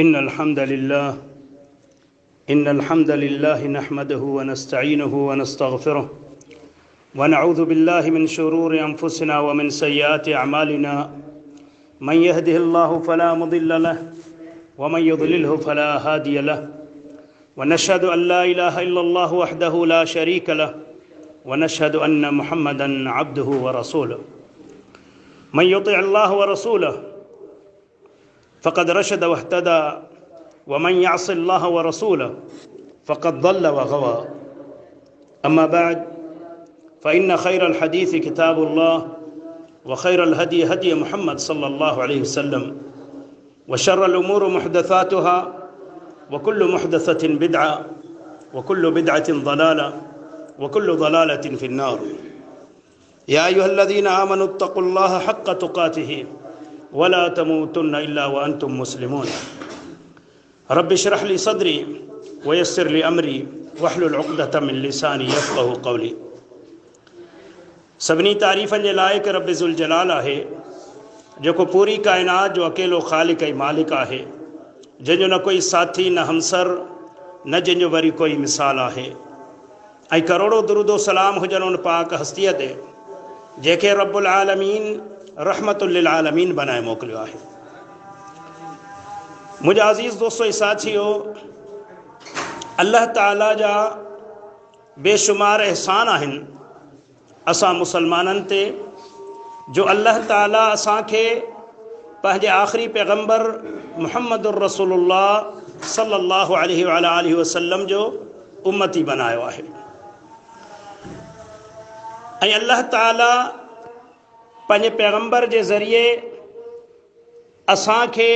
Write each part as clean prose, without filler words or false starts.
إن الحمد لله نحمده ونستعينه ونستغفره ونعوذ بالله من شرور أنفسنا ومن سيئات أعمالنا من يهده الله فلا مضل له ومن يضلله فلا هادي له ونشهد أن لا إله إلا الله وحده لا شريك له ونشهد أن محمدا عبده ورسوله من يطع الله ورسوله فقد رشد واهتدى ومن يعص الله ورسوله فقد ضل وغوى أما بعد فإن خير الحديث كتاب الله وخير الهدي هدي محمد صلى الله عليه وسلم وشر الأمور محدثاتها وكل محدثة بدعة وكل بدعة ضلالة وكل ضلالة في النار يا أيها الذين آمنوا اتقوا الله حق تقاته ولا تموتن إلا وأنتم مسلمون رب اشرح لي صدري ويسر لي أمري واحلل عقدة من لساني يفقه قولي सभिनी तारीफ़नि जे लाइक़ रब ज़ुल जलाल आहे जेको पूरी काइनात जो अकेलो ख़ालिक ऐं मालिक आहे जंहिंजो न कोई साथी न हमसर न जंहिंजो वरी कोई मिसाल आहे ऐं करोड़ो दुरूदो सलाम हुजनि उन पाक हस्तीअ ते जंहिंखे रब्बुल आलमीन रहमतुल लिल आलमीन बनाए मोकिलियो आहे। मुंहिंजा अज़ीज़ दोस्तो ऐं साथियो, अल्लाह ताला जा बेशुमार एहसान आहिनि असां मुसलमाननि ते जो अल्लाह ताला असांखे पंहिंजे आख़िरी पैगम्बर मुहम्मदुर रसूलुल्लाह सल्लल्लाहु अलैहि वसल्लम जो उम्मती बनायो आहे ऐं अल्लाह ताला पंहिंजे पैगम्बर जे ज़रिए असांखे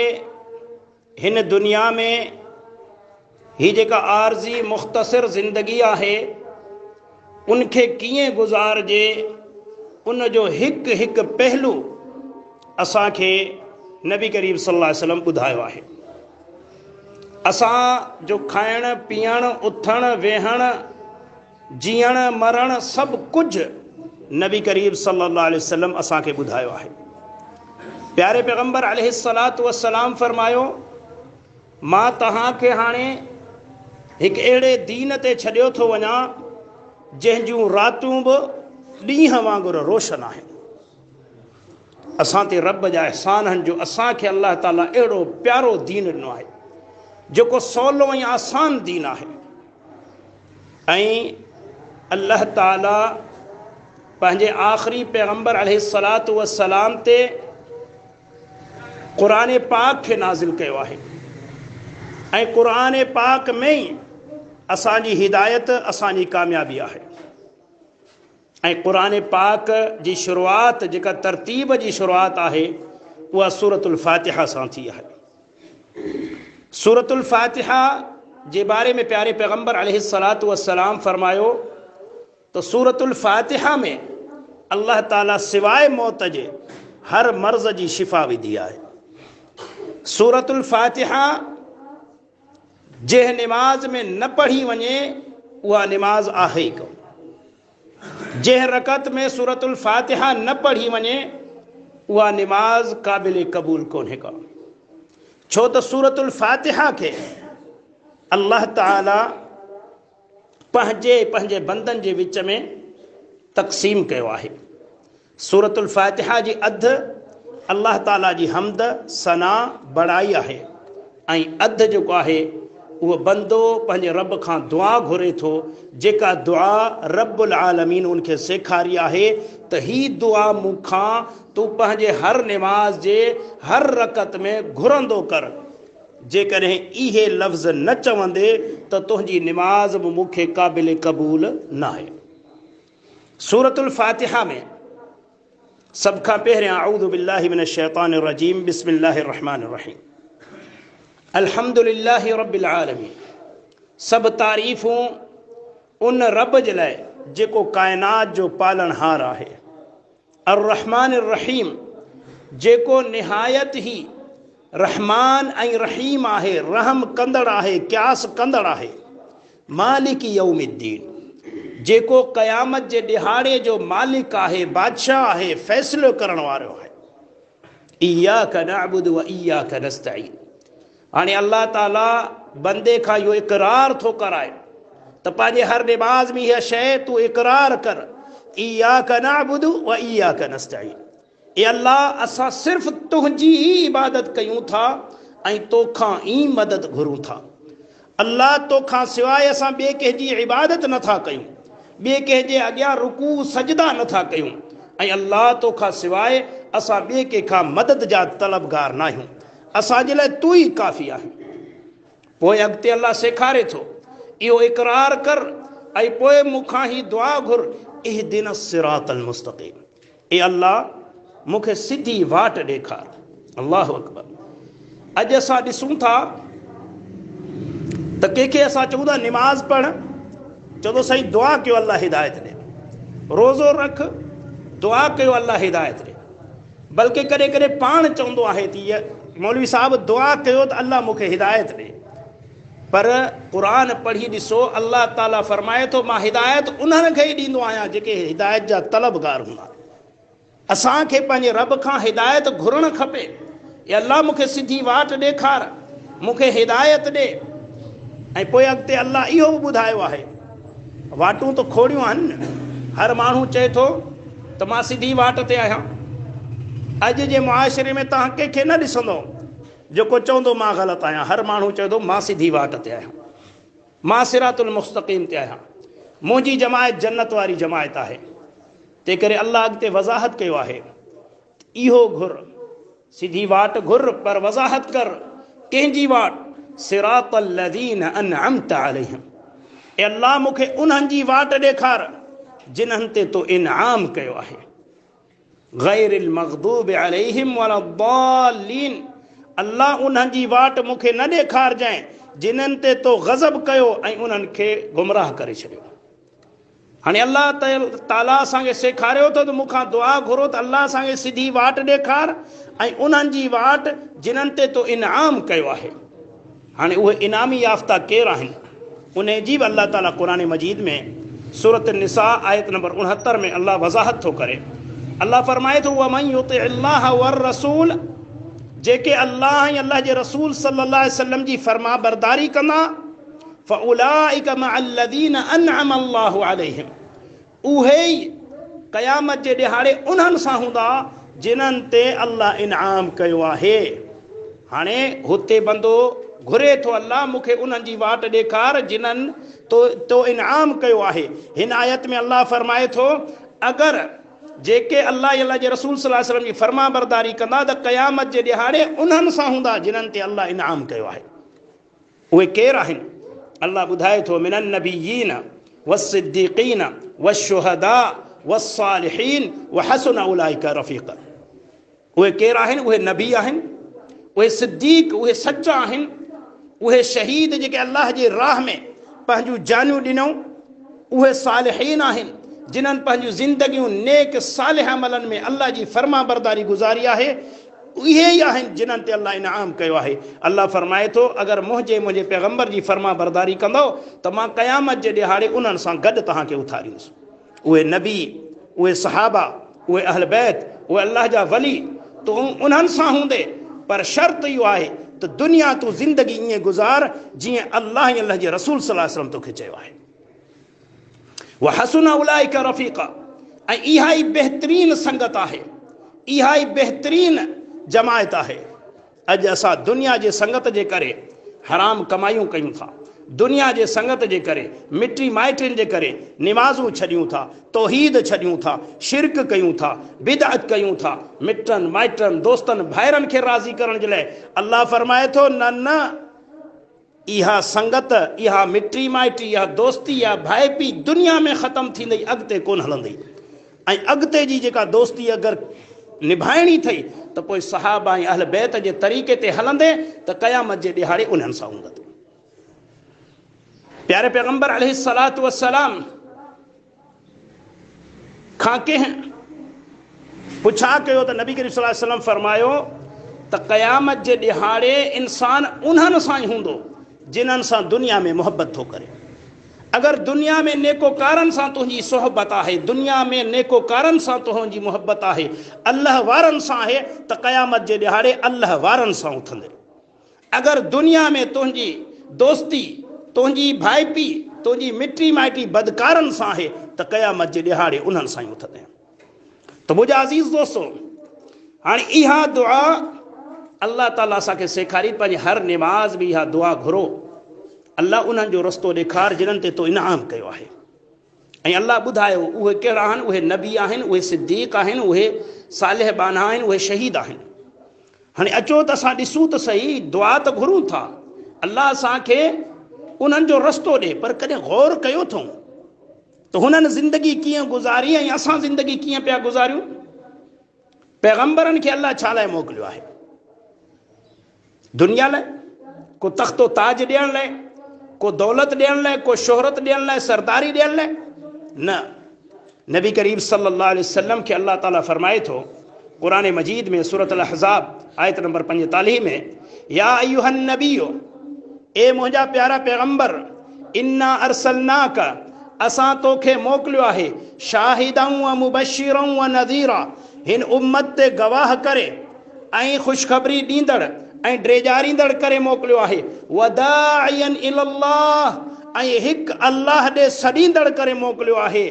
हिन दुनिया में ही जेका आर्ज़ी मुख़्तसिर ज़िंदगी आहे उनखे कीअं गुज़ारिजे उन जो हिकु हिकु पहलू असांखे नबी करीम सल्लल्लाहु अलैहि वसल्लम ॿुधायो आहे। असां जो खाइणु पीअणु उथणु वेहणु जीअणु मरणु सभु कुझु नबी करीम सल्लल्लाहु अलैहि वसल्लम असांखे ॿुधायो आहे। प्यारे पैगम्बर अलैहिस्सलातु वस्सलाम फरमायो, मां तव्हांखे हाणे हिकु अहिड़े दीन ते छॾियो थो वञा जंहिंजूं रातूं बि ॾींहं वांगुरु रोशन आहिनि। असां ते रब जा अहसान आहिनि जो असांखे अल्लाह ताला अहिड़ो प्यारो दीन ॾिनो आहे जेको सवलो ऐं आसान दीन आहे। ऐं अल्लाह ताला पंहिंजे आख़िरी पैगम्बर अलैहिस्सलातु वस्सलाम ते क़ुरान पाक खे नाज़िल कयो आहे ऐं क़ुरान पाक में ई असांजी हिदायत असांजी कामयाबी आहे। ऐं क़ुरान पाक जी शुरूआत जेका तरतीब जी शुरूआत आहे उहा सूरतुल फ़ातिहा सां थी आहे। सूरतुल फ़ातिहा जे बारे में प्यारे पैगम्बर अलैहिस्सलातु वस्सलाम फरमायो तो सूरतुल फ़ातिहा में अल्लाह ताला सिवाय मौत जे हर मर्ज़ जी शिफ़ा विधी आहे। सूरतुल फ़ातिहा जंहिं निमाज़ में न पढ़ी वञे उहा निमाज़ आहे ई कोन। जंहिं रकत में सूरतुल फ़ातिहा न पढ़ी वञे उहा निमाज़ क़ाबिल क़बूल कोन्हे का। छो त सूरतुल फ़ातिहा खे अल्लाह ताला पंहिंजे बंदनि जे विच में तक़सीम कयो आहे। सूरतुल फ़ातिहा जी अधु अल्लाह ताला जी हमद सना बड़ाई आहे ऐं अधु जेको आहे उहो बंदो पंहिंजे रब खां दुआ घुरे थो जेका दुआ रब्बुल आलमीन उनखे सेखारी आहे त ही दुआ मूंखां तूं पंहिंजे हर निमाज़ जे हर रकत में घुरंदो कर। जेकॾहिं इहे लफ़्ज़ न चवंदे त तुंहिंजी निमाज़ बि मूंखे क़ाबिल क़बूल न आहे। सूरतुल फ़ातिहा में सभ खां पहिरियां अऊज़ु बिल्लाहि मिनश शैतानिर रजीम बिस्मिल्लाहिर रहमानिर रहीम अल्हम्दुलिल्लाहि रब्बिल आलमीन। सब तारीफ़ूं उन रब जे लाइ जेको काइनात जो पालनहार आहे। अर रहमानिर रहीम जेको निहायत ही रहमान ऐं रहीम आहे, रहम कंदड़ आहे, क्यास कंदड़ आहे। मालिक यौमिद्दीन जेको क़यामत जे ॾिहाड़े जो मालिक आहे, बादशाह आहे, फ़ैसिलो करण वारो आहे। इय्याक नअबुदु व इय्याक नस्तईन हाणे अल्लाह ताला बंदे खां इहो इक़रार थो कराए त पंहिंजे हर निमाज़ में इहा शइ तूं इक़रार कर, इय्याका नअबुदु व इय्याका नस्तईन, ए अल्लाह असां सिर्फ़ तुंहिंजी ई इबादत कयूं था ऐं तोखां ई मदद घुरूं था। अल्लाह तोखां सवाइ असां ॿिए कंहिंजी इबादत नथा कयूं, ॿिए कंहिंजे अॻियां रुकू सजदा नथा कयूं, ऐं अल्लाह तोखां सवाइ असां ॿिए कंहिंखां मदद जा तलबगार न आहियूं। असांजे लाइ तू ई काफ़ी आहे। पोइ अॻिते अल्लाह सेखारे थो, इहो इक़रार कर ऐं पोइ मूंखां ई दुआ घुर, इहदिना सिरातल मुस्तक़ीम, ए अल्लाह मूंखे सिधी वाट ॾेखार। अल्लाहु अकबर। अॼु असां ॾिसूं था त कंहिंखे असां चऊं था निमाज़ पढ़, चवंदो साईं दुआ कयो अल्लाह हिदायत ॾे, रोज़ो रख, दुआ कयो अल्लाह हिदायत ॾे। बल्कि कॾहिं कॾहिं पाण चवंदो आहे त मौलवी साहब दुआ कयो त अल्लाह मूंखे हिदायत ॾे। पर क़ुरान पढ़ी ॾिसो, अल्लाह ताला फरमाए थो मां हिदायत उन्हनि खे ई ॾींदो आहियां जेके हिदायत जा तलबगार हूंदा। असांखे पंहिंजे रब खां हिदायत घुरणु खपे, या अल्लाह मूंखे सिधी वाट ॾेखार, मूंखे हिदायत ॾे। ऐं पोइ अॻिते अल्लाह इहो बि ॿुधायो आहे, वाटूं त खोड़ियूं आहिनि, हर माण्हू चए थो त मां सिधी वाट ते आहियां। अॼु जे मुआशिरे में तव्हां कंहिंखे न ॾिसंदो जेको चवंदो मां ग़लति आहियां। हर माण्हू चए थो मां सिधी वाट ते आहियां, मां सिरातुल मुस्तक़ीम ते आहियां, मुंहिंजी जमायत जन्नत वारी जमायत आहे। तंहिं करे अल्लाह अॻिते वज़ाहत कयो आहे, इहो घुर, सिधी वाट घुर, पर वज़ाहत कर कंहिंजी वाट, सिरातल लज़ीन अनअमत अलैहिम, ए अल्लाह मूंखे उन्हनि जी वाट ॾेखार जिन्हनि ते तो इनाम कयो आहे, गैरिल मग़दूब अलैहिम वलद्दालीन, अल्लाह उन्हनि जी वाट मूंखे न ॾेखारजांइ जिन्हनि ते तो गज़ब कयो ऐं उन्हनि खे गुमराह करे छॾियो। हाणे अल्लाह ताला असांखे सेखारियो थो त मूंखां दुआ घुरो त अल्लाह असांखे सिधी वाट ॾेखार ऐं उन्हनि जी वाट जिन्हनि ते तो इनाम कयो आहे। हाणे उहे इनामी याफ़्ता केरु आहिनि, उन जी बि अल्लाह ताला क़ुरान मजीद में सूरत निसा आयत नंबर 69 में अल्लाह वज़ाहत थो करे। अल्लाह फरमाए थो वमन युतिअल्लाह वर रसूल, जेके अल्लाह ऐं अल्लाह जे रसूल सल्लल्लाहु अलैहि वसल्लम जी फरमा बरदारी कंदा, फउलाइका मअल्लज़ीना अनअम अल्लाहु अलैहिम, उहे ई क़यामत जे ॾिहाड़े उन्हनि सां हूंदा जिन्हनि ते अल्लाह इनाम कयो आहे। हाणे हुते बंदो घुरे थो अल्लाह मूंखे उन्हनि जी वाट ॾेखार जिन्हनि तो इनाम कयो आहे। हिन आयत में अल्लाह फरमाए थो अगरि जेके अल्लाह अल्लाह जे रसूल सल्लल्लाहु अलैहि वसल्लम जी फरमा बरदारी कंदा त क़यामत जे ॾिहाड़े उन्हनि सां हूंदा जिन्हनि ते अल्लाह इनाम कयो आहे। उहे केरु आहिनि? अल्लाह ॿुधाए थो मिनन नबिय्यीन वस्सिद्दीक़ीन वश्शुहदा वस्सालिहीन वहसुन उलाइका रफ़ीक़ा। उहे केरु आहिनि? उहे नबी आहिनि, उहे सिद्दीक़, उहे सचा आहिनि, उहे शहीद जेके अल्लाह जे राह में पंहिंजूं जानियूं ॾिनऊं, उहे सालिहीन आहिनि जिन्हनि पंहिंजूं ज़िंदगियूं नेक सालिह अमलनि में अल्लाह जी फर्मा बरदारी गुज़ारी आहे। इहे ई आहिनि जिन्हनि ते अल्लाह इनाम कयो आहे। अल्लाह फरमाए थो अगरि मुंहिंजे पैगम्बर जी फर्मा बरदारी कंदो त मां क़यामत जे ॾिहाड़े उन्हनि सां गॾु तव्हांखे उथारींदुसि। उहे नबी, उहे सहाबा, उहे अहल बैत, उहे अल्लाह जा वली, तो उन्हनि सां हूंदे, पर शर्त इहो आहे त दुनिया तूं ज़िंदगी ईअं गुज़ार जीअं अल्लाह ऐं अल्लाह जे रसूल सल्लल्लाहु अलैहि वसल्लम तोखे चयो आहे। वहसुन उलाइका रफ़ीक़ा, ऐं इहा ई बहितरीन संगत आहे, इहा ई बहितरीन जमायत आहे। अॼु असां दुनिया जे संगत जे करे हराम कमायूं कयूं था, दुनिया जे संगत जे करे मिटी माइटनि जे करे निमाज़ूं छॾियूं था, तौहीद छॾियूं था, शिरक कयूं था, बिदअत कयूं था, मिटनि माइटनि दोस्तनि भाइरनि खे राज़ी करण जे लाइ। अल्लाह फरमाए थो न न, इहा संगत, इहा मिटी माइटी, इहा दोस्ती, इहा भाई पी दुनिया में ख़तमु थींदी, अॻिते कोन हलंदी। ऐं अॻिते जी जेका दोस्ती अगरि निभाइणी अथई त पोइ सहाबा ऐं अहल बैत जे तरीक़े ते हलंदे त क़यामत जे ॾिहाड़े उन्हनि सां हूंदा। प्यारे पैगम्बर अलैहिस्सलातु वस्सलाम खां कंहिं पुछा कयो त नबी करीम सल्लल्लाहु अलैहि वसल्लम फरमायो त क़यामत जे ॾिहाड़े इंसान उन्हनि सां ई हूंदो जिन्हनि सां दुनिया में मोहबत थो करे। अगरि दुनिया में नेकोकारनि सां तुंहिंजी सोहबत आहे, दुनिया में नेकोकारनि सां तुंहिंजी मोहबत आहे, अल्लाह वारनि सां आहे, त क़यामत जे ॾिहाड़े अल्लाह वारनि सां उथंदे। अगर दुनिया में तुझी दोस्ती, तुझी भाईपी, तुझी मिटी माइटी बदकारन सां है तो क़यामत जे ॾिहाड़े उन्हनि सां ई उथंदे। तो मुझे अज़ीज़ दोस्तों, हाँ इहा दुआ अल्लाह ताला असांखे सेखारी। पंहिंजे हर निमाज़ में इहा दुआ घुरो, अल्लाह उन्हनि जो रस्तो ॾेखार जिन्हनि ते तो इनाम कयो आहे। ऐं अल्लाह ॿुधायो उहे कहिड़ा आहिनि, उहे नबी आहिनि, उहे सिद्दीक़ आहिनि, उहे सालिह बाना आहिनि, उहे शहीद आहिनि। हाणे अचो त असां ॾिसूं त सही, दुआ त घुरूं था, अल्लाह असांखे उन्हनि जो रस्तो ॾे, पर कॾहिं गौर कयो अथऊं त हुननि ज़िंदगी कीअं गुज़ारी ऐं असां ज़िंदगी कीअं पिया गुज़ारियूं। पैगंबरनि खे अल्लाह छा लाइ मोकिलियो आहे? दुनिया लाइ, को तख़्तो ताज ॾियण लाइ, को दौलत ॾियण लाइ, को शोहरत ॾियण लाइ, सरदारी ॾियण लाइ न। नबी करीम सल्लल्लाहु अलैहि वसल्लम खे अल्लाह ताला फरमाए थो क़ुरान मजीद में सूरत अल अहज़ाब आयत नंबर 45 में, या अय्युहन नबियो, ए मुंहिंजा प्यारा पैगंबर, इन्ना अरसलनाका, असां तोखे मोकिलियो आहे, शाहिदन व मुबश्शिरन व नज़ीरा, हिन उम्मत ते गवाह करे ऐं ख़ुशख़बरी ॾींदड़ ऐं ड्रेजारींदड़ करे मोकिलियो आहे, वदाइयन इलल्लाह, ऐं हिकु अल्लाह ॾे सॾींदड़ करे मोकिलियो आहे,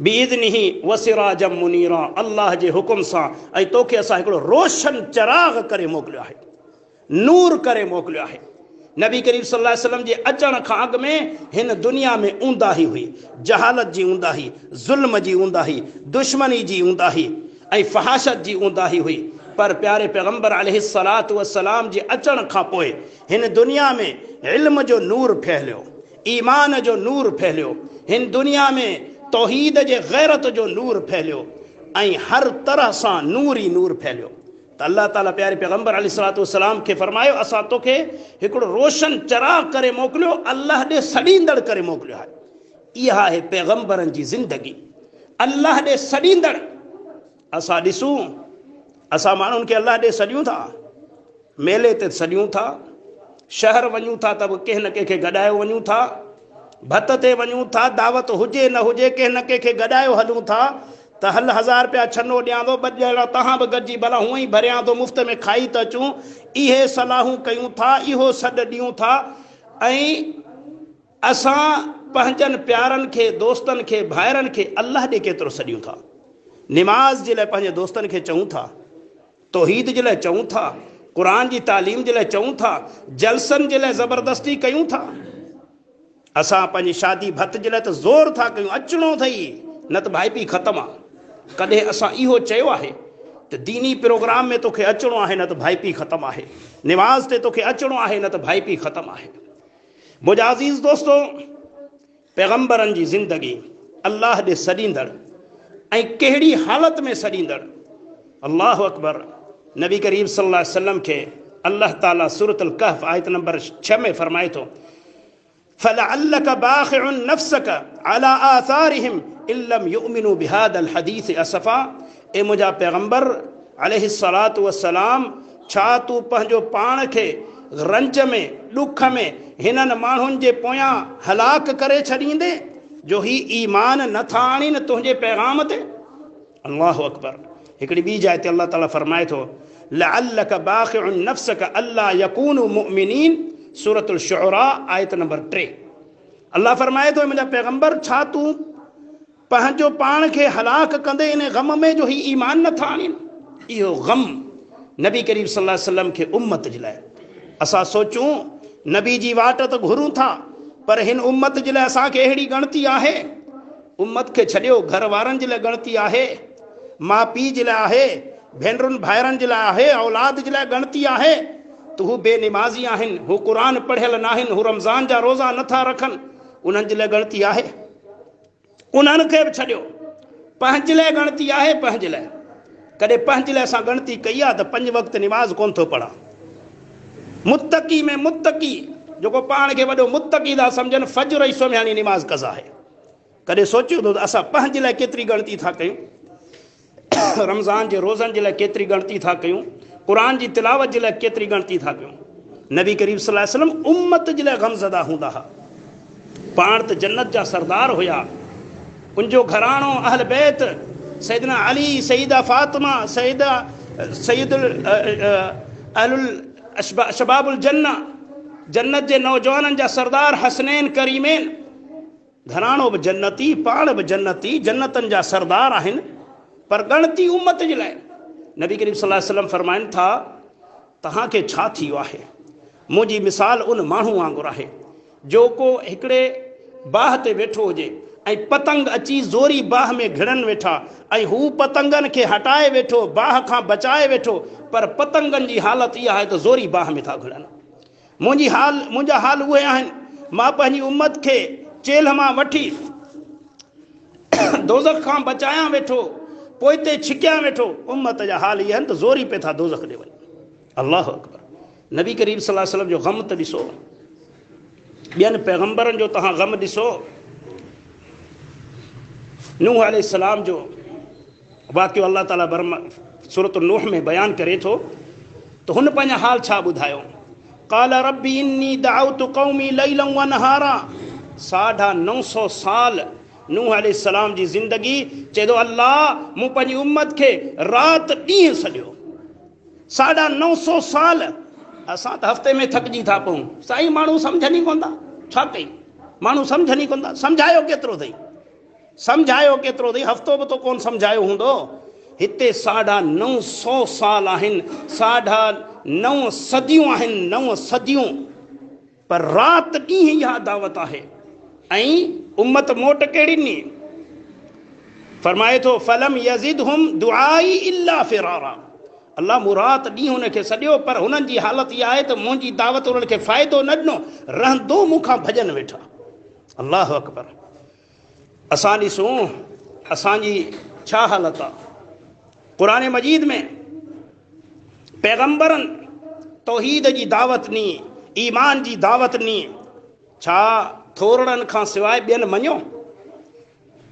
बिइज़निही वसिराजम मुनीरा, अल्लाह जे हुकुम सां, ऐं तोखे असां हिकिड़ो रोशन चिराग करे मोकिलियो आहे, नूर करे मोकिलियो आहे। नबी करीम सल्लल्लाहु अलैहि वसल्लम जे अचण खां अॻु में हिन दुनिया में ऊंदाही हुई, जहालत जी ऊंदाही, ज़ुल्म जी ऊंदाही, दुश्मनी जी ऊंदाही ऐं फहाशत जी ऊंदाही हुई। पर प्यारे पैगंबर अलैहिस्सलातु वस्सलाम जे अचण खां पोइ हिन दुनिया में इल्म जो नूर फैलियो, ईमान जो नूर फैलियो, हिन दुनिया में तौहीद जे गैरत जो नूर फैलियो ऐं हर तरह सां नूर ई नूर फैलियो। त अल्लाह ताला प्यारे पैगंबर अलैहिस्सलातु वस्सलाम खे फरमायो, असां तोखे हिकिड़ो रोशन चिराग करे मोकिलियो, अल्लाह ॾे सॾींदड़ करे मोकिलियो आहे। इहा आहे पैगंबरनि जी ज़िंदगी, अल्लाह ॾे सॾींदड़। असां ॾिसूं, असां माण्हुनि खे अल्लाह ॾे सॾियूं था, मेले ते सॾियूं था, शहर वञूं था त बि कंहिं न कंहिंखे गॾायो वञूं था, भत ते वञूं था, दावत हुजे न हुजे कंहिं न कंहिंखे गॾायो हलूं था त हल 1000 रुपया छनो ॾियां थो, 2 ॼणा तव्हां बि गॾिजी भला हूअं ई भरियां थो, मुफ़्त में खाई था अचूं। इहे सलाहूं कयूं था, इहो सॾु ॾियूं था, ऐं असां पंहिंजनि प्यारनि खे, दोस्तनि खे, भाइरनि खे अल्लाह ॾे केतिरो सॾियूं था। निमाज़ जे लाइ पंहिंजे दोस्तनि खे चऊं था, तौहीद जे लाइ चऊं था, क़ुरान जी तालीम जे लाइ चऊं था, जलसनि जे लाइ ज़बरदस्ती कयूं था। असां पंहिंजी शादी भत जे लाइ त ज़ोर था कयूं, अचिणो अथई न त भाई पी ख़तमु आहे। कॾहिं असां इहो चयो आहे त दीनी प्रोग्राम में तोखे अचिणो आहे न त भाई पी ख़तमु आहे, निमाज़ ते तोखे अचिणो आहे न त भाई पी ख़तमु आहे। मुंहिंजा अज़ीज़ दोस्तो, पैगंबरनि जी ज़िंदगी अल्लाह ॾे सॾींदड़ ऐं कहिड़ी हालत में सॾींदड़। अल्लाह अकबर। नबी करीम सल्लल्लाहु अलैहि वसल्लम खे अल्लाह ताला सूरत अल कहफ आयत नंबर 6 में फरमाए थो, फलअल्लक बाखिउन नफ्सक अला आसारिहिम इल्लम युमिनु बिहादल हदीस असफा। ए मुंहिंजा पैगंबर अलैहिस्सलातु वस्सलाम, छा तूं पंहिंजो पाण खे रंज में, ॾुख में हिननि माण्हुनि जे पोयां हलाक करे छॾींदे जो ही ईमान नथा आणीनि तुंहिंजे पैगाम ते। अल्लाह अकबर। हिकिड़ी ॿी जाइ ते अल्लाह ताला फरमाए थो, लअल्लक बाखिउन नफ्सक अल्ला यकूनु मुमिनीन, सूरतुल शुअरा आयत नंबर 3। अल्लाह फरमाए थो, मुंहिंजा पैगंबर, छा तूं पंहिंजो पाण खे हलाक कंदे इन गम में जो ही ईमान नथा आणीनि। इहो गम नबी करीम सल्लल्लाहु अलैहि वसल्लम खे उम्मत जे लाइ। असां सोचूं नबी जी वाट त घुरूं था, पर हिन उम्मत जे लाइ असांखे अहिड़ी गणती आहे। उम्मत खे छॾियो, घर वारनि जे लाइ गणती आहे, माउ पीउ जे लाइ आहे, भेनरुनि भाइरनि जे लाइ आहे, औलाद जे लाइ गणती आहे त हू बेनिमाज़ी आहिनि, हू क़ुर पढ़ियल न आहिनि, हू रमज़ान जा रोज़ा नथा रखनि, उन्हनि जे लाइ गणती आहे। उन्हनि खे बि छॾियो, पंहिंजे लाइ गणती आहे। पंहिंजे लाइ कॾहिं पंहिंजे लाइ असां गणती कई आहे त 5 वक़्त निमाज़ कोन थो पढ़ा। मुत्तकी में मुत्तकी, जेको पाण खे वॾो मुत्तकी था सम्झनि, फज्र ई सुम्हियानी निमाज़ कज़ा आहे। कॾहिं सोचियो त असां पंहिंजे लाइ केतिरी गणती था कयूं, रमज़ान जे रोज़नि जे लाइ केतिरी गणती था कयूं, क़ुर जी तिलावत जे लाइ केतिरी गणती था कयूं। नबी करीम सल्लल्लाहु अलैहि वसल्लम उम्मत जे लाइ गमज़दा हूंदा हुआ। पाण त जन्नत जा सरदार हुया, उनजो घराणो अहल बैत, सैयदना अली, सईदा फातिमा, सईदुल शबाबुल जन्ना, जन्नत जे नौजवाननि जा सरदार हसनैन करीमैन, घराणो बि जन्नती, पाण बि जन्नती, जन्नतनि जा सरदार आहिनि, पर ॻणती उम्मत जे लाइ। नबी करीम सल्लल्लाहु अलैहि वसल्लम फरमाइनि था तव्हांखे छा थी वियो आहे? मुंहिंजी मिसाल उन माण्हू वांगुरु आहे जो को हिकिड़े बाह ते वेठो हुजे ऐं पतंग अची ज़ोरी बाह में घिड़नि वेठा ऐं हू पतंगनि खे हटाए वेठो, बाह खां बचाए वेठो, पर पतंगनि जी हालत इहा आहे त ज़ोरी बाह में था घिड़नि। मुंहिंजा हाल उहे आहिनि। मां पंहिंजी उम्मत खे चेल्ह मां वठी दोज़ख खां बचायां वेठो, पोइ ते छिकियां वेठो। उम्मत जा हाल इहे आहिनि त ज़ोरी पे था दोज़ख ॾे वञनि। अल्लाहु अकबर। नबी करीम सल्लल्लाहु अलैहि वसल्लम जो ग़म त ॾिसो, ॿियनि पैगंबरनि जो तव्हां ग़म ॾिसो। नूह अलैहिस्सलाम जो वाक़ियो अल्लाह ताला सूरत नूह में बयानु करे थो त हुन पंहिंजा हाल छा ॿुधायो। क़ाल रब्बी इन्नी दअउतु क़ौमी लैलन व नहारा। 950 साल नूह अलैहिस्सलाम जी ज़िंदगी। चए थो अल्लाह मूं पंहिंजी उम्मत खे राति ॾींहुं सॼो। 950 साल असां त हफ़्ते में थकिजी था पऊं। साईं माण्हू सम्झनि ई कोन था, छा कई? माण्हू सम्झनि ई कोन था। सम्झायो केतिरो अथई, सम्झायो केतिरो अथई? हफ़्तो बि तो कोन सम्झायो हूंदो। हिते 950 साल आहिनि, 9.5 सदियूं आहिनि, 9 सदियूं, पर राति ॾींहुं इहा दावत आहे। ऐं उम्मत मोट कहिड़ी ॾिनी? फरमाए थो फलम यज़िदहुम दुआई इल्ला फिरारा। अल्लाह मूं राति ॾींहुं हुनखे सॼो, पर हुननि जी हालत इहा आहे त मुंहिंजी दावत उन्हनि खे फ़ाइदो न ॾिनो, रहंदो मूंखां भॼन वेठा। अल्लाहु अकबर। असां ॾिसूं असांजी छा हालत आहे। क़ुरान मजीद में पैगंबरनि तौहीद जी दावत ॾिनी, ईमान जी दावत ॾिनी। छा थोरड़नि खां सवाइ ॿियनि मञियो?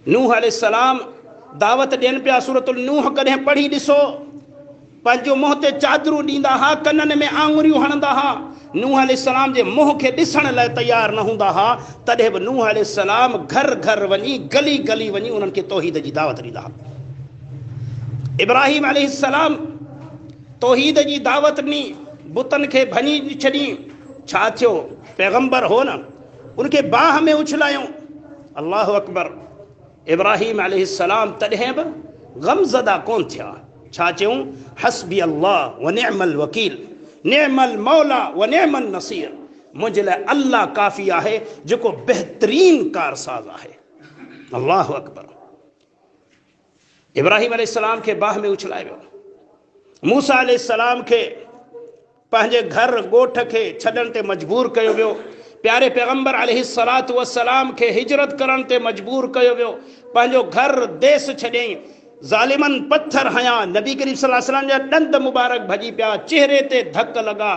नूह अलैहिस्सलाम दावत ॾियनि पिया। सूरतुल नूह कॾहिं पढ़ी ॾिसो। पंहिंजो मुंहं ते चादरूं ॾींदा हुआ, कननि में आङुरियूं हणंदा हुआ, नूह अलैहिस्सलाम जे मुंहं खे ॾिसण लाइ तयारु न हूंदा हुआ। तॾहिं बि नूह अलैहिस्सलाम घर घर वञी, गली गली वञी उन्हनि खे तौहीद जी दावत ॾींदा हुआ। इब्राहिम अलैहिस्सलाम तौहीद जी दावत ॾिनी, बुतनि खे भञी छॾी। छा थियो? पैगंबर हो न, उनखे बाह में उछलायूं। अल्लाहु अकबर। इब्राहिम अलैहिस्सलाम तॾहिं बि ग़मज़दा कोन थिया। छा चयूं? हस्बी अल्लाह व निअमल वकील, निअमल मौला व निअमल नसीर। मुंहिंजे लाइ अल्लाह काफ़ी आहे जेको बहितरीन कारसाज़ आहे। अल्लाहु अकबर। इब्राहिम अलैहिस्सलाम खे बाह में उछलाए वियो। मूसा अलैहिस्सलाम खे पंहिंजे घर ॻोठ खे छॾण ते मजबूर कयो वियो। प्यारे पैगंबर अलैहिस्सलातु वस्सलाम खे हिजरत करण ते मजबूर कयो वियो। पंहिंजो घर देश छॾियईं। ज़ालिमनि पत्थर हया। नबी करीम सल्लल्लाहु अलैहि वसल्लम जा ॾंद मुबारक भॼी पिया, चेहरे ते धक लॻा।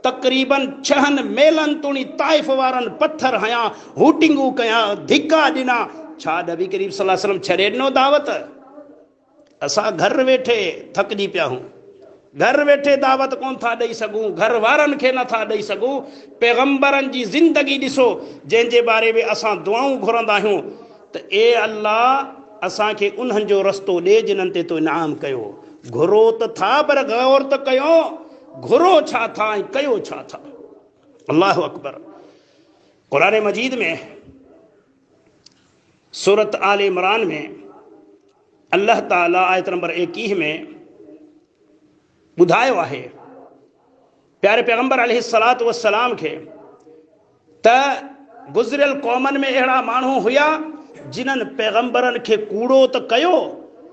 तक़रीबन 6 मेलनि तुणी ताइफ़ वारनि पत्थर हया, हूटिंगूं कया, धिका ॾिना। छा नबी करीम सल्लल्लाहु अलैहि वसल्लम छॾे ॾिनो दावत? असां घर वेठे थकिजी पिया हूं, घर वेठे दावत कोन था ॾेई सघूं, घर वारनि खे नथा ॾेई सघूं। पैगंबरनि जी ज़िंदगी ॾिसो, जंहिंजे बारे में असां दुआऊं घुरंदा आहियूं त ए अल्लाह असांखे उन्हनि जो रस्तो ॾे जिन्हनि ते तो इनाम कयो। घुरो त था, पर गौर त कयो, घुरो छा था ऐं कयो छा था। अल्लाहु अकबर। क़ुरान मजीद में सूरत आल इमरान में अल्लाह ताला आयत नंबर 21 में ॿुधायो आहे प्यारे पैगंबर अलैहिस्सलातु वस्सलाम खे त गुज़रियल क़ौमनि में अहिड़ा माण्हू हुया जिन्हनि पैगंबरनि खे कूड़ो त कयो,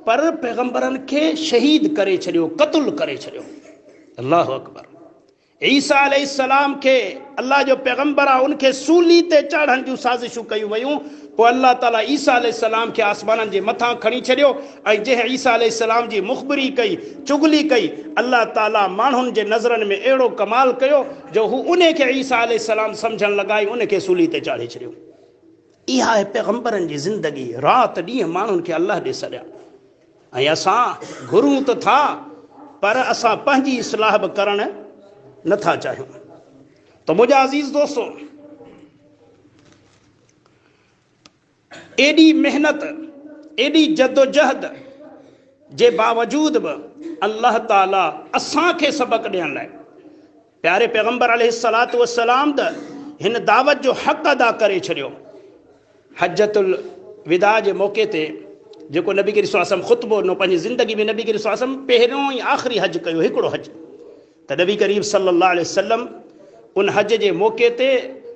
पर पैगंबरनि खे शहीद करे छॾियो, क़त्ल करे छॾियो। अल्लाहु अकबर। ईसा अलैहिस्सलाम खे अल्लाह जो पैगंबर आहे, उनखे सूली ते चाढ़ण जूं साज़िशूं कयूं वयूं। पोइ अल्लाह ताला ईसा अलैहिस्सलाम खे आसमाननि जे मथां खणी छॾियो ऐं जंहिं ईसा अलैहिस्सलाम जी मुख़बिरी कई, चुगली कई, अल्लाह ताला माण्हुनि जे नज़रनि में अहिड़ो कमाल कयो जो हू उन खे ईसा अलैहिस्सलाम सम्झण लॻाई, उनखे सूली ते चाढ़े छॾियो। इहा आहे पैगंबरनि जी ज़िंदगी। राति ॾींहुं माण्हुनि खे अल्लाह ॾे सॾिया। ऐं असां घुरूं त था, पर असां पंहिंजी इस्लाह बि करणु नथा चाहियूं। त मुंहिंजा अज़ीज़ दोस्तो, एॾी मेहनत, एॾी जदोजहद जे बावजूद बि अल्लाह ताला असांखे सबक़ ॾियण लाइ प्यारे पैगंबर अलैहिस्सलातु वस्सलाम त हिन दावत जो हक़ अदा करे छॾियो। हज्जतुल विदा जे मौक़े ते जेको नबी करीम सल्लल्लाहु अलैहि वसल्लम ख़ुतबो ॾिनो, पंहिंजी ज़िंदगी में नबी करीम सल्लल्लाहु अलैहि वसल्लम पहिरियों ई आख़िरी हज कयो, हिकिड़ो हज। त नबी करीम सल्लल्लाहु अलैहि वसल्लम उन हज जे मौक़े ते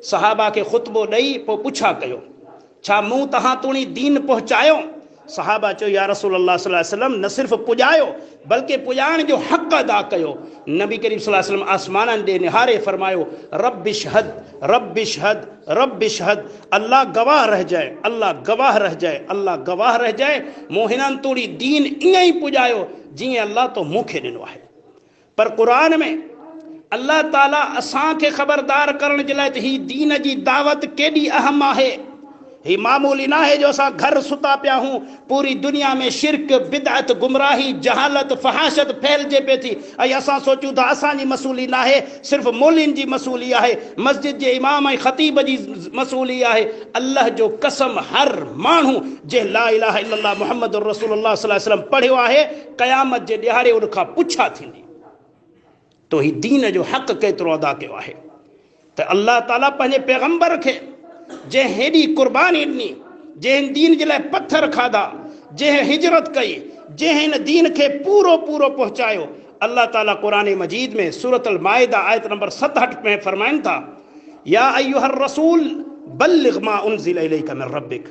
सहाबा खे ख़ुतबो ॾेई पोइ पुछा कयो, छा मूं तव्हां तोणी दीन पहुचायो? सहाबा चयो, या रसूलल्लाह सल्लल्लाहु अलैहि वसल्लम, न सिर्फ़ु पुॼायो बल्कि पुॼाइण जो हक़ अदा कयो। नबी करीम सल्लल्लाहु अलैहि वसल्लम आसमाननि ॾे निहारे फरमायो, रब्बिशहद रब्बिशहद रब्बिशहद, अल्लाह गवाह रह जाए, अल्लाह गवाह रह जाए, अल्लाह गवाह रह जाए, मूं हिननि तोड़ी दीन ईअं ई पुॼायो जीअं अल्लाह तो मूंखे ॾिनो आहे। पर क़ुरान में अल्लाह ताला असांखे ख़बरदार करण जे लाइ त ही दीन जी दावत केॾी अहम आहे। ही मामूली ना है जो असां घर सुता पिया हूं, पूरी दुनिया में शिरक, बिदअत, गुमराही, जहालत, फहाशत फैलजे पे थी, ऐं असां सोचूं था असांजी मसूली ना है, सिर्फ़ मौलिन जी मसूली आहे, मस्जिद जे इमाम ऐं ख़तीब जी मसूली आहे। अल्लाह जो कसम, हर माण्हू जे ला इलाहा इल्लल्लाह मुहम्मदुर रसूलुल्लाह सल्लल्लाहु अलैहि वसल्लम पढ़ियो आहे, क़यामत जे ॾियारे उन खां पुछा थींदी तो ही दीन जो हक़ केतिरो अदा कयो आहे। त अल्लाह ताला पंहिंजे पैगंबर खे जंहिं हेॾी कुर्बानी ॾिनी, जंहिं दीन जे लाइ पत्थर खाधा, जंहिं हिजरत कई, जंहिं हिन दीन खे पूरो पूरो पहुचायो, अल्लाह ताला क़ुरान मजीद में सूरत अल माइदा आयत नंबर 67 में फरमाइनि था, या अय्युहर रसूल बल्लिग मा उनज़िल इलैका मिन रब्बिक,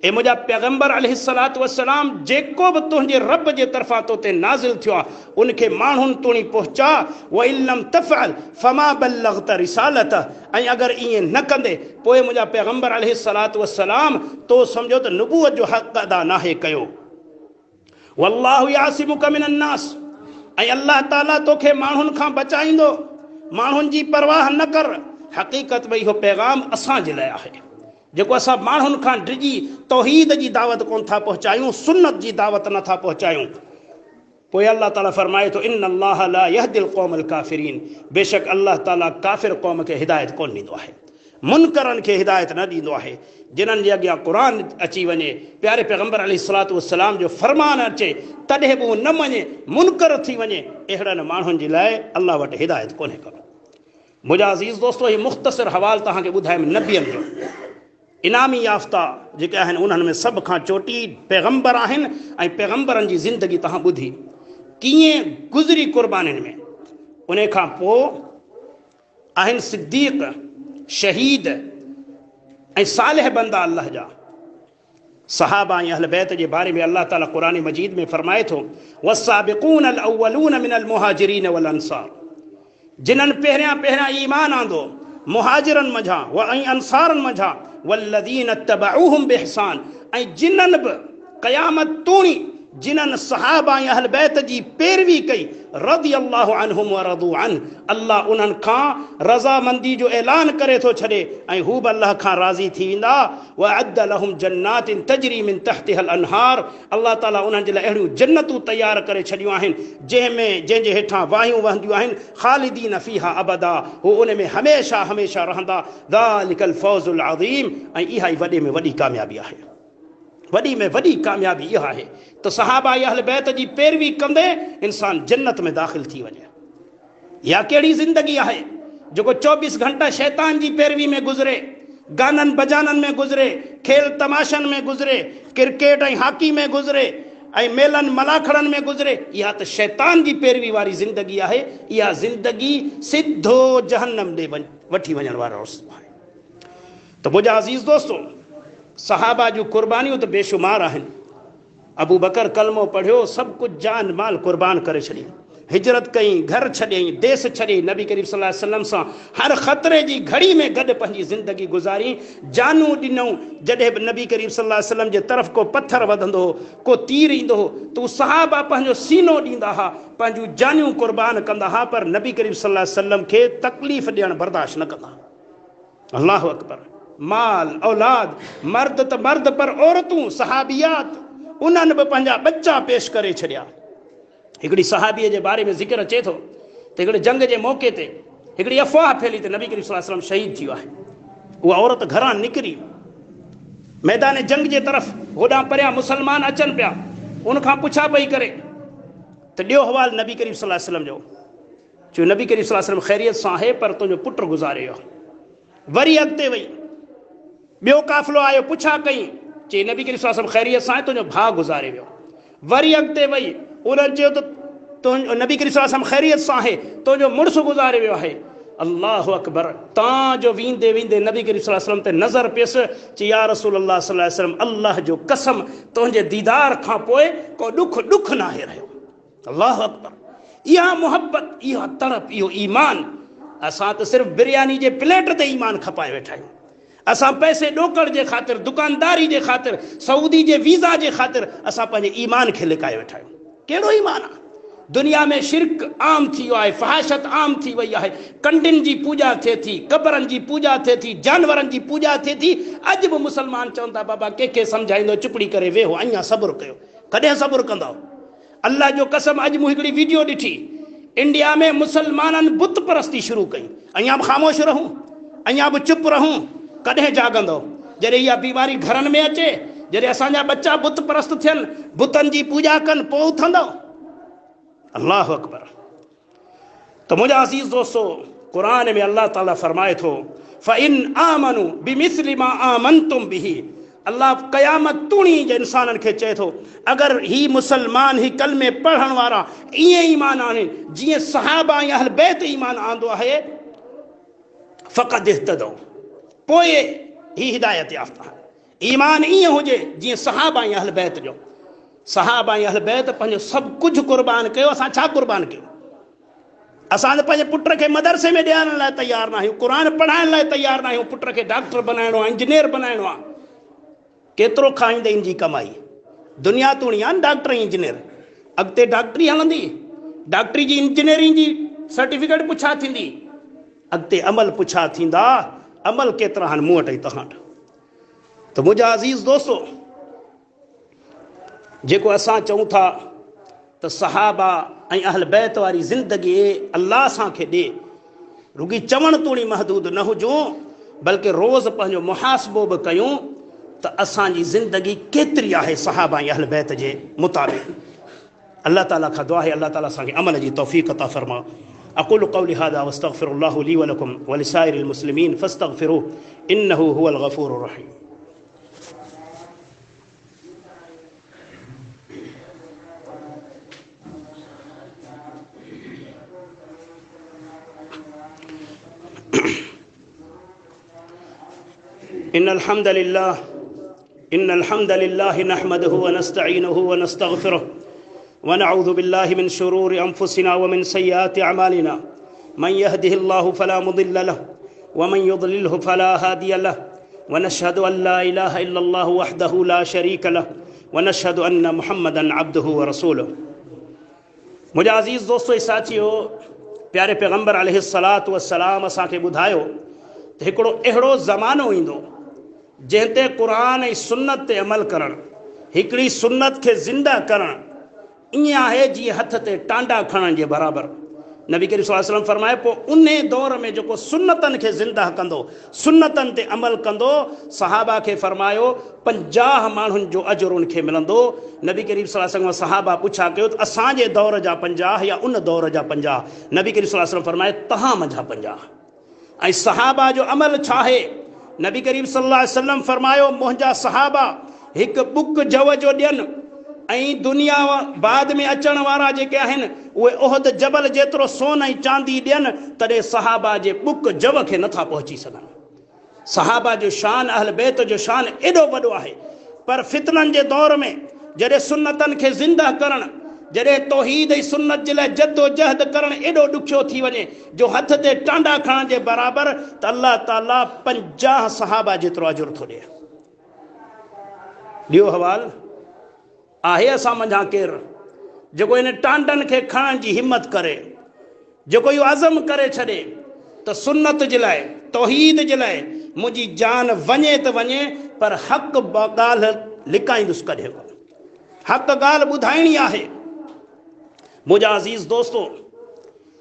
ए मुंहिंजा पैगंबर अलैहिस्सलातु वस्सलाम, जेको बि तुंहिंजे रब जे तरफ़ां तो ते नाज़िल थियो आहे उनखे माण्हुनि तोणी पहुचा। व इल्लम तफ़अल फमा बल्लगत रिसालत, ऐं अगरि ईअं न कंदे पोइ मुंहिंजा पैगंबर अलैहिस्सलातु वस्सलाम तो सम्झो त नबूअत जो हक़ अदा नाहे कयो। वल्लाहु यासिमुक मिनन नास, ऐं अल्लाह ताला तोखे माण्हुनि खां बचाईंदो, माण्हुनि जी परवाह न कर। हक़ीक़त में इहो पैगाम असांजे लाइ आहे, जेको असां माण्हुनि खां डिॼी तौहीद जी दावत कोन था पहुचायूं, सुन्नत जी दावत नथा पहुचायूं। पोइ अल्लाह ताला फरमाए थो, इन्ना अल्लाह ला यहदिल क़ौमल काफ़िरीन, बेशक अल्लाह ताला काफ़िर क़ौम खे हिदायत कोन ॾींदो आहे, मुनकरनि खे हिदायत न ॾींदो आहे। जिन्हनि जे अॻियां क़ुरान अची वञे, प्यारे पैगंबर अलैहिस्सलातु वस्सलाम जो फरमान अचे, तॾहिं बि उहो न मञे, मुनकर थी वञे, अहिड़नि माण्हुनि जे लाइ अल्लाह वटि हिदायत कोन्हे को। मुंहिंजा अज़ीज़ दोस्तो, हीउ मुख़्तसिर हवाल तव्हांखे ॿुधायमि नबियनि जो। इनामी याफ़्ता जेके आहिनि उन्हनि में सभ खां चोटी पैगंबर आहिनि, ऐं पैगंबरनि जी ज़िंदगी तव्हां ॿुधी कीअं गुज़री क़ुर्बानीनि में। उन खां पोइ आहिनि सिद्दीक़, शहीद ऐं सालिह बंदा अल्लाह जा। सहाबा ऐं अहल बैत जे बारे में अल्लाह ताला क़ुरान मजीद में फरमाए थो, वस्साबिक़ून अल अव्वलून मिनल मुहाजिरीन वल अंसार, जिन्हनि पहिरियां ईमान आंदो मुहाजिरनि मंझां ऐं अंसारनि मंझां, वल्लज़ीन तबऊहुम बिइहसान, ऐं जिन्हनि बि क़यामत तोणी जिन्हनि सहाबा ऐं अहल बैत जी पैरवी कई, रज़ियल्लाहु अन्हुम व रज़ू अन, अल्लाह उन्हनि खां रज़ामंदी जो ऐलान करे थो छॾे ऐं हू बि अल्लाह खां राज़ी थी वेंदा। व अद्द लहुम जन्नातिन तजरी मिन तहतिहल अनहार, अल्लाह ताला उन्हनि जे लाइ अहिड़ियूं जन्नतूं तयारु करे छॾियूं आहिनि जंहिंजे हेठां वाहियूं वहंदियूं आहिनि, ख़ालिदीन फीहा अबदा, हू उन में हमेशा हमेशा रहंदा। ज़ालिकल फौज़ुल अज़ीम, ऐं इहा ई वॾे में वॾी कामयाबी आहे, वॾी में वॾी कामयाबी इहा आहे त सहाबा अहल बैत जी पैरवी कंदे इंसान जन्नत में दाख़िल थी वञे। या कहिड़ी ज़िंदगी आहे जेको 24 घंटा शैतान जी पैरवी में गुज़रे, गाननि बजाननि में गुज़रे, खेल तमाशनि में गुज़रे, क्रिकेट ऐं हॉकी में गुज़रे, ऐं मेलनि मलाखड़नि में गुज़रे, इहा त शैतान जी पैरवी वारी ज़िंदगी आहे। इहा ज़िंदगी सिधो जहन्नम ॾे वठी वञण वारो आहे। त मुंहिंजा अज़ीज़ दोस्तो, सहाबा जूं कुर्बानियूं त बेशुमार आहिनि। अबू बकर कलमो पढ़ियो, सभु कुझु जान माल कुर्बान करे छॾी, हिजरत कई, घर छॾियईं, देश छॾियईं, नबी करीम सल्लल्लाहु अलैहि वसल्लम सां हर ख़तरे जी घड़ी में गॾु पंहिंजी ज़िंदगी गुज़ारी, जानूं ॾिनऊं। जॾहिं बि नबी करीम सल्लल्लाहु अलैहि वसल्लम जे तरफ़ को पत्थर वधंदो हो, को तीर ईंदो हो, त उहे सहाबा पंहिंजो सीनो ॾींदा हुआ, पंहिंजूं जानियूं कुर्बान कंदा हुआ, पर नबी करीम सल्लल्लाहु अलैहि वसल्लम खे तकलीफ़ ॾियणु बर्दाश्त न कंदा। अल्लाहु अकबर। माल औलाद, मर्द त मर्द, पर औरतूं सहाबियात, उन्हनि बि पंहिंजा बच्चा पेश करे छॾिया। हिकिड़ी सहाबीअ जे बारे में ज़िक्र अचे थो त हिकिड़े जंग जे मौक़े ते हिकिड़ी अफ़वाह फैली त नबी करीम सल्लल्लाहु अलैहि वसल्लम शहीद थी वियो आहे। उहा औरत घरां निकिरी मैदान जंग जे तरफ़, होॾां परियां मुसलमान अचनि पिया, उनखां पुछा पई करे त ॾियो हवाल नबी करीम सल्लल्लाहु अलैहि वसल्लम जो। चयो नबी करीम सल्लल्लाहु अलैहि वसल्लम ख़ैरियत सां आहे पर तुंहिंजो पुटु गुज़ारे वियो। वरी अॻिते वई, ॿियो काफ़िलो आयो, पुछा कई, चई नबी करीम सल्लल्लाहु अलैहि वसल्लम ख़ैरियत सां आहे, तुंहिंजो भाउ गुज़ारे वियो। वरी अॻिते वई, उन्हनि चयो त तुंहिंजो नबी करीम सल्लल्लाहु अलैहि वसल्लम ख़ैरियत सां आहे, तुंहिंजो मुड़ुसु गुज़ारे वियो आहे। अल्लाहु अकबर। तव्हांजो वेंदे वेंदे नबी करीम सल्लल्लाहु अलैहि वसल्लम ते नज़र पियसि, चई या रसूल अल्लाह सल्लल्लाहु अलैहि वसल्लम, अल्लाह जो कसम तुंहिंजे दीदार खां पोइ को ॾुख न आहे रहियो। अल्लाहु अकबर। इहा मुहबत, इहा तड़प, इहो ईमान। असां त सिर्फ़ु बिरयानी जे प्लेट ते ईमान खपाए वेठा आहियूं। असां पैसे ॾोकड़ जे ख़ातिर, दुकानदारी जे ख़ातिर, सऊदी जे वीज़ा जे ख़ातिर असां पंहिंजे ईमान खे लिकाए वेठा आहियूं। कहिड़ो ईमान आहे? दुनिया में शिरक आम थी वियो आहे, फ़हाशत आम थी वई आहे, कंडिन जी पूॼा थिए थी, क़बरनि जी पूॼा थिए थी, जानवरनि जी पूॼा थिए थी। अॼु बि मुस्लमान चवनि था बाबा कंहिंखे सम्झाईंदो, चुपड़ी करे वेहो, अञा सब्र कयो। कॾहिं सब्र कंदव? अल्लाह जो कसम, अॼु मूं हिकिड़ी वीडियो ॾिठी, इंडिया में मुसलमाननि बुत परस्ती शुरू कई। अञा बि ख़ामोश रहूं, अञा बि चुप रहूं? कॾहिं जाॻंदव? जॾहिं इहा बीमारी घरनि में अचे, जॾहिं असांजा बच्चा बुत परस्त थियनि, बुतनि जी पूॼा कनि, पोइ उथंदव? अल्लाहु अकबर। तो मुंहिंजा अज़ीज़ दोस्तो, क़ुरान में अल्लाह ताला फरमाए थो, फ़इन आमनू बिमिस्लि मा आमनतुम बिही। अल्लाह क़यामत तूणी जे इंसाननि खे चए थो, अगरि ही मुसलमान, ही कलमे पढ़ण वारा ईअं ईमान आहिनि जीअं सहाबा या अहल बैत ईमान आंदो आहे, फ़क़द इह्तदौ, पोइ ही हिदायत याफ़्ता। ईमान ईअं हुजे जीअं सहाबा या अहल बैत जो। सहाबा या अहल बैत पंहिंजो सभु कुझु क़ुर्बान कयो। असां छा क़ुर्बान कयो? असां त पंहिंजे पुट खे मदरसे में ॾियण लाइ तयारु न आहियूं, क़ुर पढ़ाइण लाइ तयारु न आहियूं। पुट खे डॉक्टर बनाइणो आहे, इंजीनियर बनाइणो आहे। केतिरो खाईंदे इन जी कमाई? दुनिया तूणी आहे न डॉक्टर इंजीनियर। अॻिते डॉक्टरी हलंदी, डॉक्टरी जी इंजीनियरिंग जी सर्टिफिकेट पुछा थींदी, अॻिते अमल पुछा थींदा। अमल केतिरा आहिनि मूं वटि तव्हां वटि? त मुंहिंजा अज़ीज़ दोस्तो, जेको असां चऊं था त सहाबा ऐं अहल बैत वारी ज़िंदगी अल्लाह असांखे ॾे, रुगी चवण तूणी महदूद न हुजूं, बल्कि रोज़ पंहिंजो मुहासिबो बि कयूं त असांजी ज़िंदगी केतिरी आहे सहाबा ऐं अहल बैत जे मुताबिक़। अल्लाह ताला खां दुआ आहे, अल्लाह ताला असांखे अमल जी तौफ़ीक़ अता फ़रमा। अक़ूलु क़ौली हाज़ा वस्तग़फ़िरुल्लाह ली व लकुम व लिसाइरिल मुस्लिमीन फ़स्तग़फ़िरूहु इन्नहु हुवल गफ़ूरुर रहीम। इन्नल हम्दलिल्लाह नहमदुहु व नस्तईनुहु व नस्तगफिरुहु व नऊज़ु बिल्लाहि मिन शुरूरि अंफुसिना व मिन सय्यिआति अमालिना मन यहदिहिल्लाहु फला मुदिल्ल लहु व मन युद्लिलहु फला हादिय लहु व नशहदु अन ला इलाहा इल्लल्लाहु वहदहु ला शरीक लहु व नशहदु अन्न मुहम्मदन अब्दुहु व रसूलुहु। मुंहिंजा अज़ीज़ दोस्तो ऐं साथियो, प्यारे पैगंबर अलैहिस्सलातु वस्सलाम असांखे ॿुधायो त हिकिड़ो अहिड़ो ज़मानो ईंदो जंहिं ते क़ुर ऐं सुन्नत ते अमल करणु, हिकिड़ी सुन्नत खे ज़िंदा करणु ईअं आहे जीअं हथ ते टांडा खणण जे बराबरि। नबी करीम सल्लल्लाहु अलैहि वसल्लम फरमाए, पोइ उन दौर में जेको सुन्नतनि खे ज़िंदा कंदो, सुन्नतनि ते अमल कंदो, सहाबा खे फरमायो 50 माण्हुनि जो अजर उनखे मिलंदो। नबी करीम सल्लल्लाहु अलैहि वसल्लम सहाबा पुछा कयो त असांजे दौर जा 50 या उन दौर जा 50? नबी करीम सल्लल्लाहु अलैहि वसल्लम फरमाए, तव्हां मंझा 50। ऐं सहाबा जो अमल छा आहे? नबी करीम सल्लल्लाहु अलैहि वसल्लम फरमायो, मुंहिंजा सहाबा हिकु बुक जव जो ॾियनि ऐं दुनिया बाद में अचण वारा जेके आहिनि उहे उहद जबल जेतिरो सोन ऐं चांदी ॾियनि, तॾहिं सहाबा जे बुक जव खे नथा पहुची सघनि। सहाबा जो शान, अहल बैत जो शान एॾो वॾो आहे। पर फितननि जे दौर में जॾहिं सुन्नतनि खे ज़िंदा करणु, जॾहिं तौहीद ऐं सुन्नत जे लाइ जद्दोजहद करणु एॾो ॾुखियो थी वञे जो हथ ते टांडा खणण जे बराबरि, त अल्लाह ताला 50 सहाबा जेतिरो अजुर थो ॾिए। ॾियो हवाल आहे असां मंझां केरु जेको इन टांडनि खे खणण जी हिमत करे, जेको इहो अज़म करे छॾे त सुन्नत जे लाइ, तौहीद जे लाइ मुंहिंजी जान वञे त वञे, पर हक़ ॻाल्हि लिकाईंदुसि कॾहिं कोन, हक़ ॻाल्हि ॿुधाइणी आहे। मुंहिंजा अज़ीज़ दोस्तो,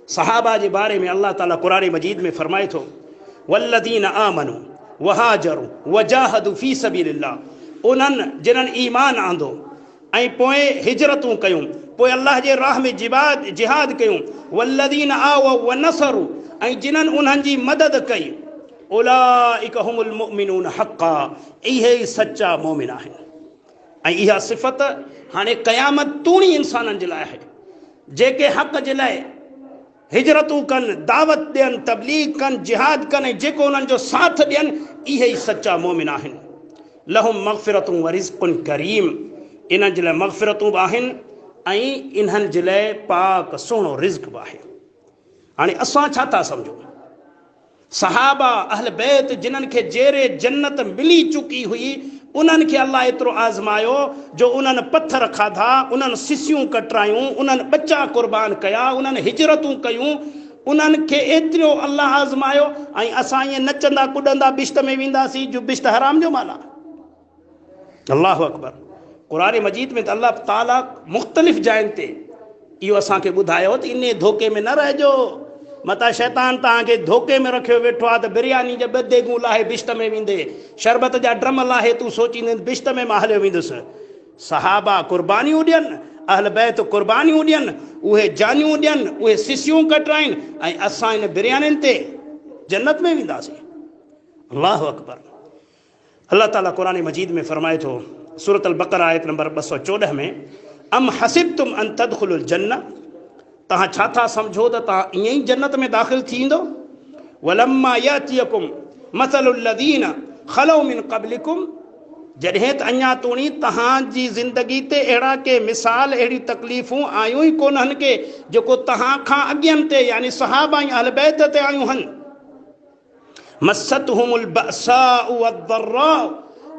सहाबा जे बारे में अल्लाह ताला क़ुरान मजीद में फरमाए थो, वल्लज़ीन आमनू वहाजरू वजाहदू फी सबीलिल्लाह, उन्हनि जिन्हनि ईमान आंदो ऐं पोइ हिजरतूं कयूं, पोइ अल्लाह जे राह में जिहाद कयूं वल्लदीन आव व नसरु ऐं जिन्हनि उन्हनि जी मदद कई उलाइक हुमुल मुमिनून हक़ा इहे ई सच्चा मोमिन आहिनि। ऐं इहा सिफ़त हाणे क़यामत तूणी इंसाननि जे लाइ आहे जेके हक़ जे लाइ हिजरतूं कनि दावत ॾियनि तबलीग कनि जिहाद कनि ऐं जेको उन्हनि जो साथ ॾियनि इहे ई सच्चा मोमिन आहिनि। लहुम मग़फ़िरतुं व रिज़्क़ुन करीम इन्हनि जे लाइ मग़फ़िरतूं बि आहिनि ऐं इन्हनि जे लाइ पाक सुहिणो रिज़्क़ बि आहे। हाणे असां छा था सम्झूं सहाबा अहल बैत जिन्हनि खे जेरे जन्नत मिली चुकी हुई उन्हनि खे अल्लाह एतिरो आज़मायो जो उन्हनि पत्थर खाधा उन्हनि सिसियूं कटरायूं उन्हनि बच्चा क़ुर्बान कया उन्हनि हिजरतूं कयूं उन्हनि खे एतिरो अल्लाह आज़मायो ऐं असां ईअं नचंदा कुॾंदा बिश्त में वेंदासीं जो बिश्त हराम जो माल आहे। अल्लाहु अकबर। क़ुरान मजीद में त अल्लाह ताला मुख़्तलिफ़ जायुनि ते इहो असांखे ॿुधायो त इन धोखे में न रहिजो मता शैतान तव्हांखे धोखे में रखियो वेठो आहे त बिरयानी जा ॿ देगूं लाहे बिश्त में वेंदे शरबत जा ड्रम लाहे तूं सोचींदे बिश्त में मां हलियो वेंदुसि। सहाबा कुर्बानियूं ॾियनि अहल बैत कुर्बानियूं ॾियनि उहे जानियूं ॾियनि उहे सिसियूं कटराइनि ऐं असां इन बिरयानियुनि ते जन्नत में वेंदासीं। अल्लाहु अकबर। अल्लाह ताला क़ुरान मजीद में फरमाए थो सूरत अल बक़रा आयत नंबर 214 में अम हसिबतुम अन तदखुलुल जन्नह तव्हां छा था सम्झो त तव्हां ईअं ई जन्नत में दाख़िल थींदो वलम्मा यातियकुम मसलुल लदीन खलौ मिन क़ब्लिकुम जॾहिं त अञा तोणी तव्हांजी ज़िंदगी ते अहिड़ा के मिसाल अहिड़ियूं तकलीफ़ूं आयूं ई कोन्हनि के जेको तव्हां खां अॻियनि ते यानी सहाबा ऐं अहल बैत ते आयूं आहिनि। मस्सतहुमुल बअसाउ वद्दर्राउ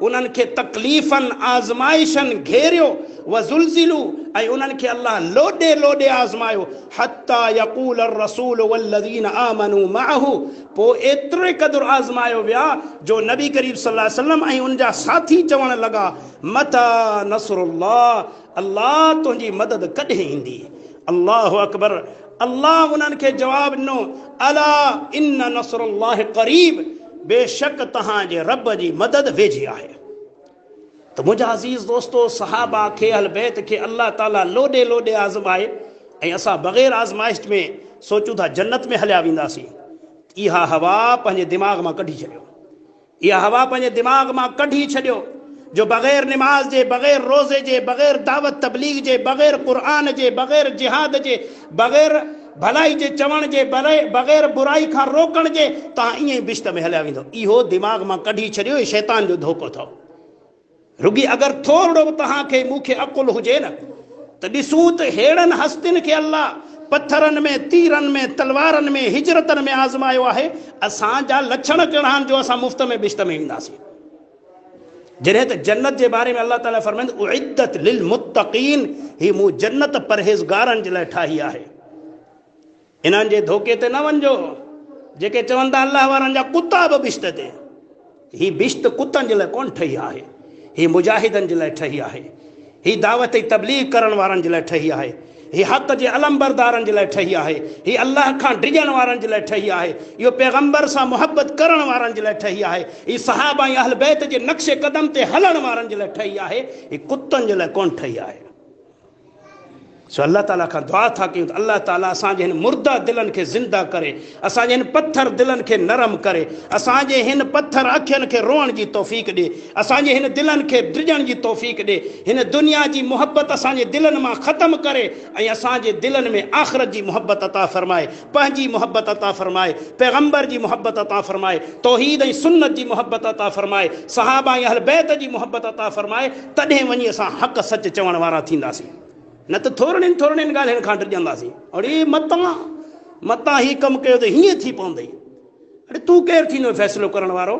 उन्हनि खे तकलीफ़नि आज़माइशनि घेरियो व ज़ुल्ज़िलू ऐं उन्हनि खे अल्लाह लोॾे लोॾे आज़मायो हत्ता यक़ूल रसूल वल्लज़ीन आमनू मअहू पोइ एतिरे क़दुरु आज़मायो विया जो नबी करीम सल्लल्लाहु अलैहि वसल्लम ऐं उन जा साथी चवणु लॻा मता नसरुल्लाह अल्लाह तुंहिंजी मदद कॾहिं ईंदी। अल्लाहु अकबर। अल्लाह उन्हनि खे जवाबु ॾिनो अला इन्न नसरुल्लाह क़रीब बेशक तव्हांजे रब जी मदद वेझी आहे। त मुंहिंजा अज़ीज़ दोस्तो सहाबा खे अहल बैत खे अल्लाह ताला लोॾे लोॾे आज़माए ऐं असां बग़ैर आज़माइश में सोचूं था जन्नत में हलिया वेंदासीं। इहा हवा पंहिंजे दिमाग़ मां कढी छॾियो इहा हवा पंहिंजे दिमाग़ मां कढी छॾियो जो बग़ैर निमाज़ जे बग़ैर रोज़े जे बग़ैर दावत तबलीग जे बग़ैर क़ुरान जे बग़ैर जिहाद जे बग़ैर भलाई जे चवण जे बग़ैर बुराई खां रोकण जे तव्हां ईअं ई बिश्त में हलिया वेंदो। इहो दिमाग़ मां कढी छॾियो इहो शैतान जो धोखो अथव। रुगी अगरि थोरो बि तव्हांखे मूंखे अक़ुलु हुजे न त ॾिसूं त हेड़नि हस्तियुनि खे अल्लाह पत्थरनि में तीरनि में तलवारनि में हिजरतनि में आज़मायो आहे असांजा लक्षण कहिड़ा आहिनि जो असां मुफ़्त में बिश्त में ईंदासीं। जॾहिं त जन्नत जे बारे में अल्लाह ताला फरमाईंदो उइद्दत लिल मुत्तक़ीन ही मूं जन्नत परहेज़गारनि जे लाइ ठाही आहे। इन्हनि जे धोखे ते न वञिजो जेके चवनि था अल्लाह वारनि जा कुता बि बिश्त ते ही बिश्त कुतनि जे लाइ कोन ठही आहे ही मुजाहिदनि जे लाइ ठही आहे ही दावत तबलीग करण वारनि जे लाइ ठही आहे ही हक़ जे अलमबरदारनि जे लाइ ठही आहे ही अल्लाह खां डिॼण वारनि जे लाइ ठही आहे इहो पैगंबर सां मुहबत करण वारनि जे लाइ ठही आहे ही सहाबा ऐं अहल बैत जे नक्शे कदम ते हलण वारनि जे लाइ ठही आहे ही कुतनि जे लाइ कोन ठही आहे। सो अल्लाह ताला खां दुआ था कयूं त अल्लाह ताला असांजे हिन मुर्दा दिलनि खे ज़िंदा करे असांजे हिन पत्थर दिलनि खे नरम करे असांजे हिन पत्थर अखियुनि खे रोअण जी तौफ़ीक़ ॾे असांजे हिन दिलनि खे ड्रिजण जी तौफ़ीक़ ॾे हिन दुनिया जी मुहबत असांजे दिलनि मां ख़तमु करे ऐं असांजे दिलनि में आख़िरत जी मुहबत अता फ़रमाए पंहिंजी मुहबत अता फ़रमाए पैगंबर जी मुहबत अता फ़रमाए तौहीद ऐं सुन्नत जी मुहबत अता फ़रमाए सहाबा ऐं अहल बैत जी मुहबत अता फ़रमाए तॾहिं वञी असां हक़ सच चवण वारा थींदासीं न त थोरनि ॻाल्हियुनि खां डिॼंदासीं। अड़े मतां ही कमु कयो त हीअं थी पवंदई अड़े तूं केरु थींदो फ़ैसिलो करण वारो।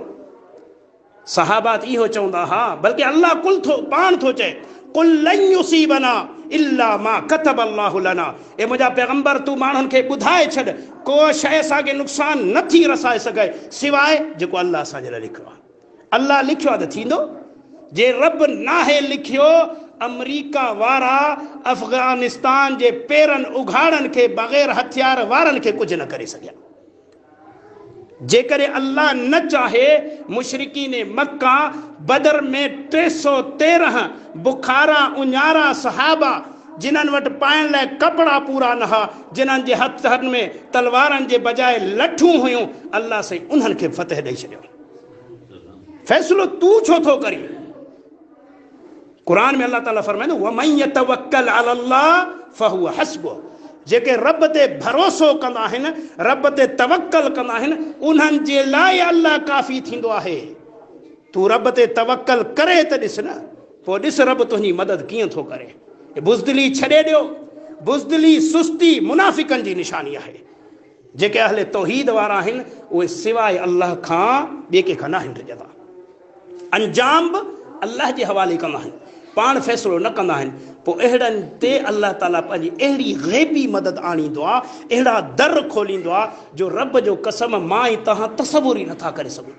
सहाबा इहो चवंदा हा बल्कि अल्लाह पाण थो चए कुल लन युसीबना इल्ला मा कतब अल्लाहु लना ए मुंहिंजा पैगंबर तूं माण्हुनि खे ॿुधाए छॾ को शइ असांखे नुक़सान नथी रसाए सघे सवाइ जेको अल्लाह असांजे लाइ लिखियो आहे। अल्लाह लिखियो आहे त थींदो जे रब नाहे लिखियो अमरीका वारा अफ़गानिस्तान जे पेरनि उघाड़नि खे बग़ैर हथियार वारनि खे कुझु न करे सघिया। जेकॾहिं अल्लाह न चाहे मुशरिकीन मक्का बदर में 313 बुखारा उञारा सहाबा जिन्हनि वटि पाइण लाइ कपिड़ा पूरा न हुआ, जिन्हनि जे हथनि में तलवारनि जे बजाए लठूं हुयूं, अल्लाह साईं उन्हनि खे फतह ॾेई छॾियो। फ़ैसिलो तूं छो थो करी? क़ुरान में अल्लाह ताला फरमाईंदो वमन यतवक्कल अलल्लाह फहुव हस्बुह। जेके रब ते भरोसो कंदा आहिनि, रब ते तवक्कल कंदा आहिनि, उन्हनि जे लाइ अल्लाह काफ़ी थींदो आहे। तूं रब ते तवक्कल करे त ॾिस न, पोइ ॾिस रब तुंहिंजी मदद कीअं थो करे। बुज़दिली छॾे ॾियो। बुज़दिली सुस्ती मुनाफ़िकनि जी निशानी आहे। जेके अहले तौहीद वारा आहिनि उहे सवाइ अल्लाह खां ॿिए कंहिंखां न आहिनि डिॼंदा। अंजाम बि अल्लाह जे हवाले कंदा आहिनि, पाण फ़ैसिलो न कंदा आहिनि। पोइ अहिड़नि ते अल्लाह ताला पंहिंजी अहिड़ी ग़ैबी मदद आणींदो आहे, अहिड़ा दर खोलींदो आहे जो रब जो कसम मां ऐं तव्हां तसवुर ई नथा करे सघूं।